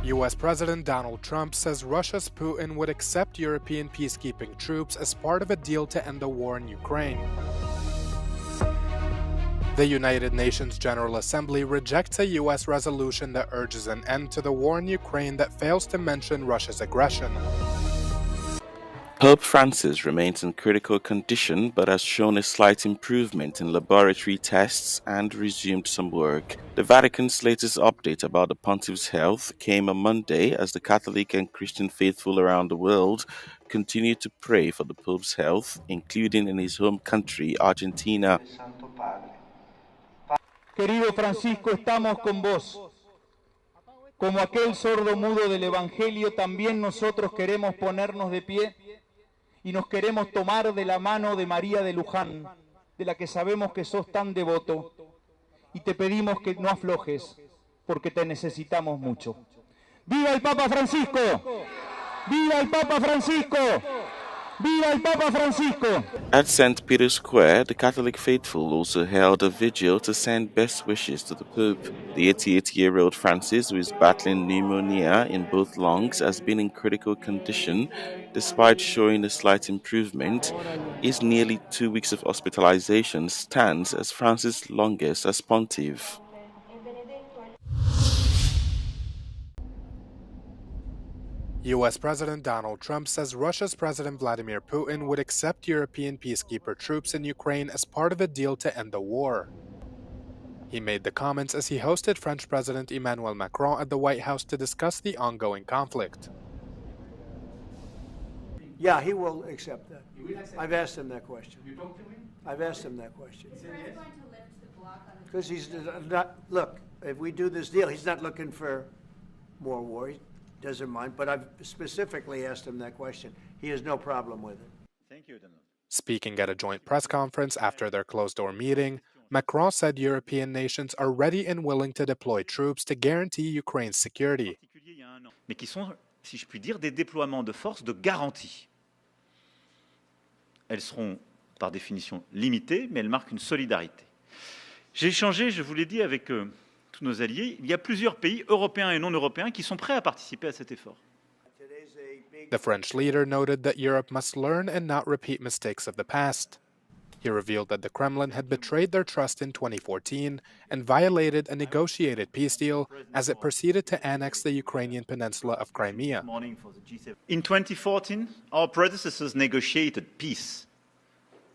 U.S. President Donald Trump says Russia's Putin would accept European peacekeeping troops as part of a deal to end the war in Ukraine. The United Nations General Assembly rejects a U.S. resolution that urges an end to the war in Ukraine that fails to mention Russia's aggression. Pope Francis remains in critical condition but has shown a slight improvement in laboratory tests and resumed some work. The Vatican's latest update about the pontiff's health came on Monday as the Catholic and Christian faithful around the world continue to pray for the Pope's health, including in his home country, Argentina. Querido Francisco, estamos con vos. Como aquel sordo mudo del Evangelio, también nosotros queremos ponernos de pie y nos queremos tomar de la mano de María de Luján, de la que sabemos que sos tan devoto, y te pedimos que no aflojes, porque te necesitamos mucho. ¡Viva el Papa Francisco! ¡Viva el Papa Francisco! ¡Viva el Papa Francisco! At St. Peter's Square, the Catholic faithful also held a vigil to send best wishes to the Pope. The 88-year-old Francis, who is battling pneumonia in both lungs, has been in critical condition. Despite showing a slight improvement, his nearly 2 weeks of hospitalization stands as Francis' longest as pontiff. U.S. President Donald Trump says Russia's President Vladimir Putin would accept European peacekeeper troops in Ukraine as part of a deal to end the war. He made the comments as he hosted French President Emmanuel Macron at the White House to discuss the ongoing conflict. Yeah, he will accept that. I've asked him that question. You talked to him? I've asked him that question. He said yes? Because he's not, look, if we do this deal, he's not looking for more war. He doesn't mind, but I've specifically asked him that question. He has no problem with it. Thank you, Donald. Speaking at a joint press conference after their closed-door meeting, Macron said European nations are ready and willing to deploy troops to guarantee Ukraine's security. Mais qui sont, si je puis dire, des déploiements de force de garantie. Elles seront, par définition, limitées, mais elles marquent une solidarité. J'ai échangé, je vous l'ai dit, avec tous nos alliés. Il y a plusieurs pays, européens et non européens, qui sont prêts à participer à cet effort. The French leader noted that Europe must learn and not repeat mistakes of the past. He revealed that the Kremlin had betrayed their trust in 2014 and violated a negotiated peace deal as it proceeded to annex the Ukrainian peninsula of Crimea. In 2014, our predecessors negotiated peace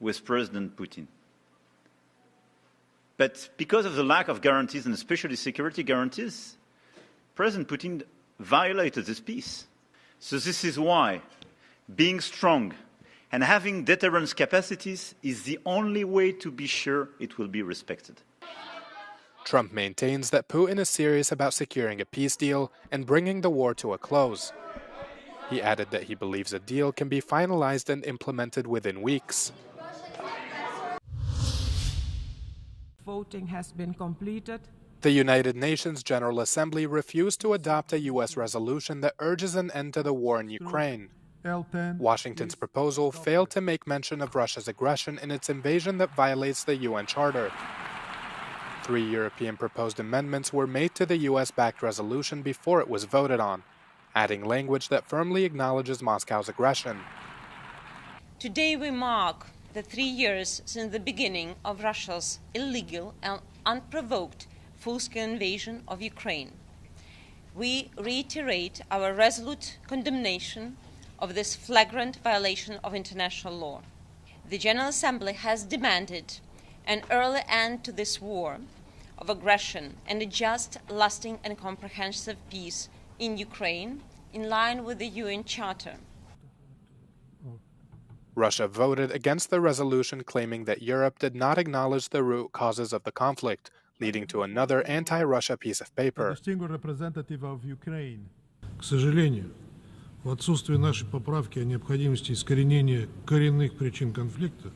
with President Putin. But because of the lack of guarantees, and especially security guarantees, President Putin violated this peace. So this is why being strong and having deterrence capacities is the only way to be sure it will be respected. Trump maintains that Putin is serious about securing a peace deal and bringing the war to a close. He added that he believes a deal can be finalized and implemented within weeks. Voting has been completed. The United Nations General Assembly refused to adopt a U.S. resolution that urges an end to the war in Ukraine. Washington's proposal failed to make mention of Russia's aggression in its invasion that violates the UN Charter. 3 European proposed amendments were made to the U.S.-backed resolution before it was voted on, adding language that firmly acknowledges Moscow's aggression. Today we mark the 3 years since the beginning of Russia's illegal and unprovoked full-scale invasion of Ukraine. We reiterate our resolute condemnation of this flagrant violation of international law. The General Assembly has demanded an early end to this war of aggression and a just, lasting and comprehensive peace in Ukraine in line with the UN Charter. Russia voted against the resolution, claiming that Europe did not acknowledge the root causes of the conflict, leading to another anti-Russia piece of paper. К сожалению, в отсутствие нашей поправки о необходимости искоренения коренных причин конфликта,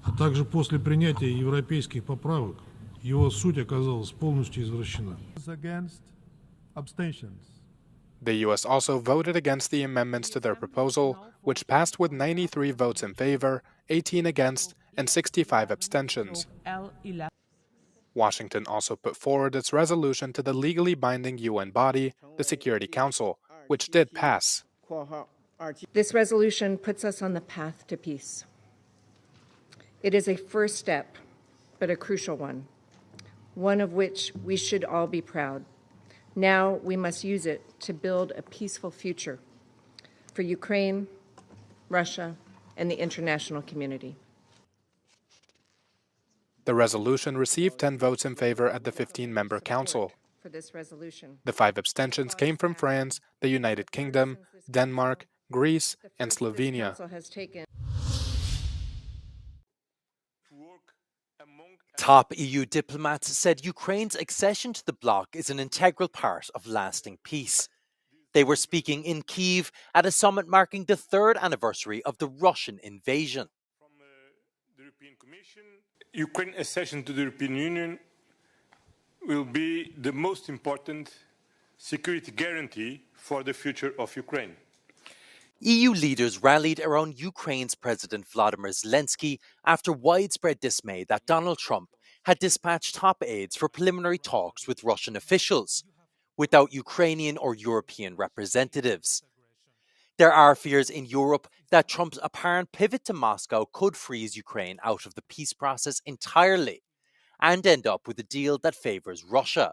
а также после принятия европейских поправок, его суть оказалась полностью извращена. The U.S. also voted against the amendments to their proposal, which passed with 93 votes in favor, 18 against, and 65 abstentions. Washington also put forward its resolution to the legally binding UN body, the Security Council, which did pass. This resolution puts us on the path to peace. It is a first step, but a crucial one of which we should all be proud. Now we must use it to build a peaceful future for Ukraine, Russia, and the international community. The resolution received 10 votes in favor at the 15-member council. The 5 abstentions came from France, the United Kingdom, Denmark, Greece, and Slovenia. Top EU diplomats said Ukraine's accession to the bloc is an integral part of lasting peace. They were speaking in Kyiv at a summit marking the 3rd anniversary of the Russian invasion. From the European Commission, Ukraine's accession to the European Union will be the most important security guarantee for the future of Ukraine. EU leaders rallied around Ukraine's President Volodymyr Zelensky after widespread dismay that Donald Trump had dispatched top aides for preliminary talks with Russian officials, without Ukrainian or European representatives. There are fears in Europe that Trump's apparent pivot to Moscow could freeze Ukraine out of the peace process entirely and end up with a deal that favours Russia.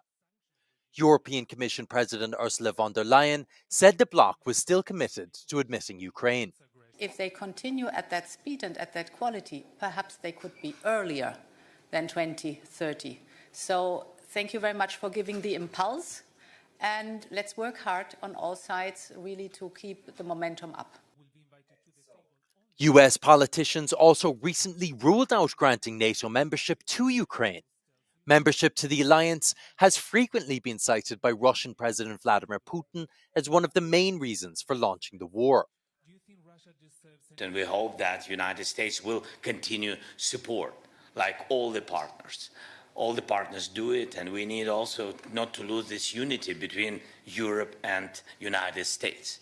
European Commission President Ursula von der Leyen said the bloc was still committed to admitting Ukraine. If they continue at that speed and at that quality, perhaps they could be earlier than 2030. So thank you very much for giving the impulse, and let's work hard on all sides really to keep the momentum up. US politicians also recently ruled out granting NATO membership to Ukraine. Membership to the alliance has frequently been cited by Russian President Vladimir Putin as one of the main reasons for launching the war. And we hope that the United States will continue support, like all the partners. All the partners do it, and we need also not to lose this unity between Europe and the United States.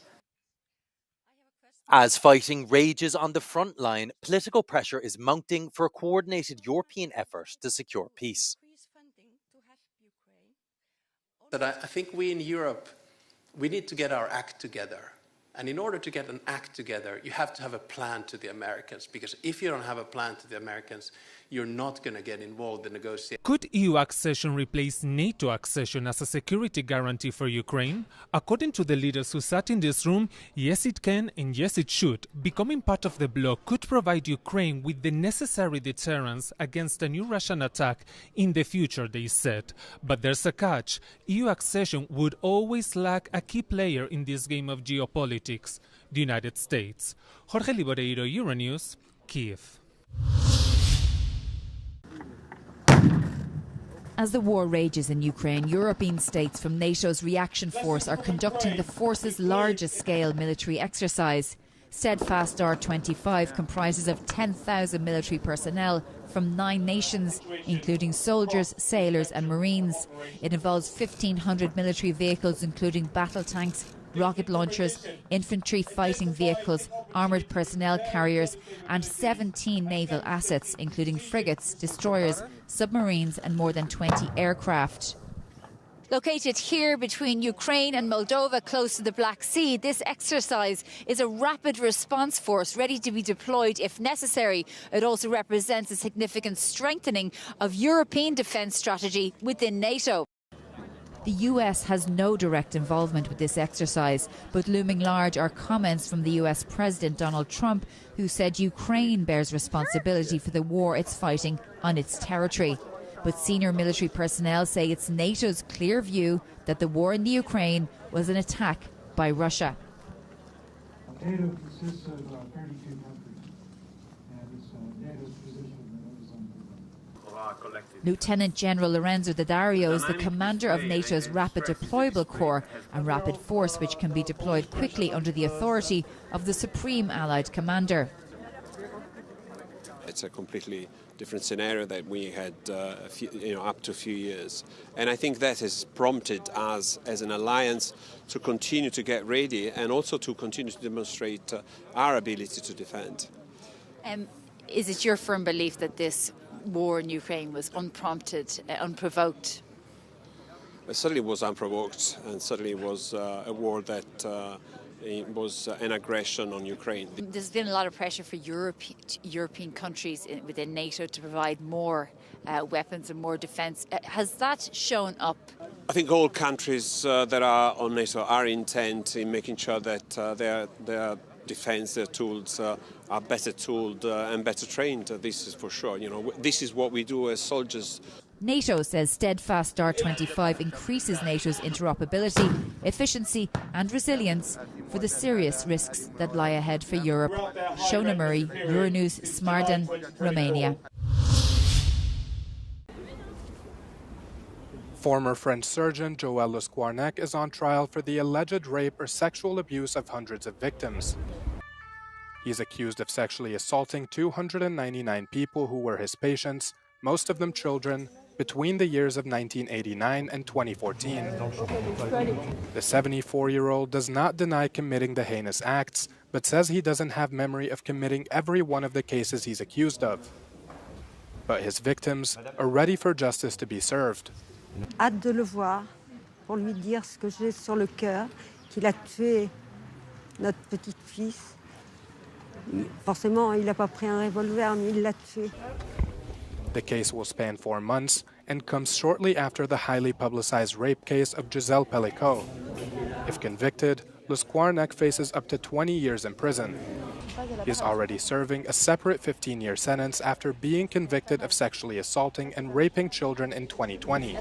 As fighting rages on the front line, political pressure is mounting for a coordinated European effort to secure peace. That I think we in Europe, we need to get our act together. And in order to get an act together, you have to have a plan to the Americans. Because if you don't have a plan to the Americans, you're not going to get involved in negotiations. Could EU accession replace NATO accession as a security guarantee for Ukraine? According to the leaders who sat in this room, yes it can and yes it should. Becoming part of the bloc could provide Ukraine with the necessary deterrence against a new Russian attack in the future, they said. But there's a catch. EU accession would always lack a key player in this game of geopolitics, the United States. Jorge Liboreiro, Euronews, Kyiv. As the war rages in Ukraine, European states from NATO's reaction force are conducting the force's largest-scale military exercise. Steadfast R25 comprises of 10,000 military personnel from 9 nations, including soldiers, sailors and marines. It involves 1,500 military vehicles, including battle tanks, rocket launchers, infantry fighting vehicles, armoured personnel carriers and 17 naval assets, including frigates, destroyers, submarines and more than 20 aircraft. Located here between Ukraine and Moldova, close to the Black Sea, this exercise is a rapid response force ready to be deployed if necessary. It also represents a significant strengthening of European defence strategy within NATO. The US has no direct involvement with this exercise, but looming large are comments from the US President Donald Trump, who said Ukraine bears responsibility for the war it's fighting on its territory. But senior military personnel say it's NATO's clear view that the war in the Ukraine was an attack by Russia. NATO consists of 32 countries, and it's NATO's position that is on. Lieutenant General Lorenzo Daddario is the commander of NATO's Rapid Deployable Corps, a rapid force which can be deployed quickly under the authority of the Supreme Allied Commander. It's a completely different scenario that we had up to a few years. And I think that has prompted us as an alliance to continue to get ready and also to continue to demonstrate our ability to defend. Is it your firm belief that this war in Ukraine was unprompted, unprovoked? It certainly was unprovoked, and certainly was a war that was an aggression on Ukraine. There's been a lot of pressure for European countries within NATO to provide more weapons and more defence. Has that shown up? I think all countries that are on NATO are intent in making sure that their defence, their tools are better tooled and better trained. This is for sure. You know, this is what we do as soldiers. NATO says steadfast R25 increases NATO's interoperability, efficiency and resilience for the serious risks that lie ahead for Europe. Shona Murray, Euronews, Smarden, Romania. Former French surgeon Joël Lusquarnec is on trial for the alleged rape or sexual abuse of hundreds of victims. He is accused of sexually assaulting 299 people who were his patients, most of them children, between the years of 1989 and 2014. The 74-year-old does not deny committing the heinous acts, but says he doesn't have memory of committing every one of the cases he's accused of. But his victims are ready for justice to be served. Hâte de le voir pour lui dire ce que j'ai sur le cœur, qu'il a tué notre petite-fils. Forcément, il n'a pas pris un revolver, mais il l'a tué. The case will span 4 months and comes shortly after the highly publicized rape case of Gisèle Pellicot. If convicted, Lusquarnec faces up to 20 years in prison. He is already serving a separate 15-year sentence after being convicted of sexually assaulting and raping children in 2020.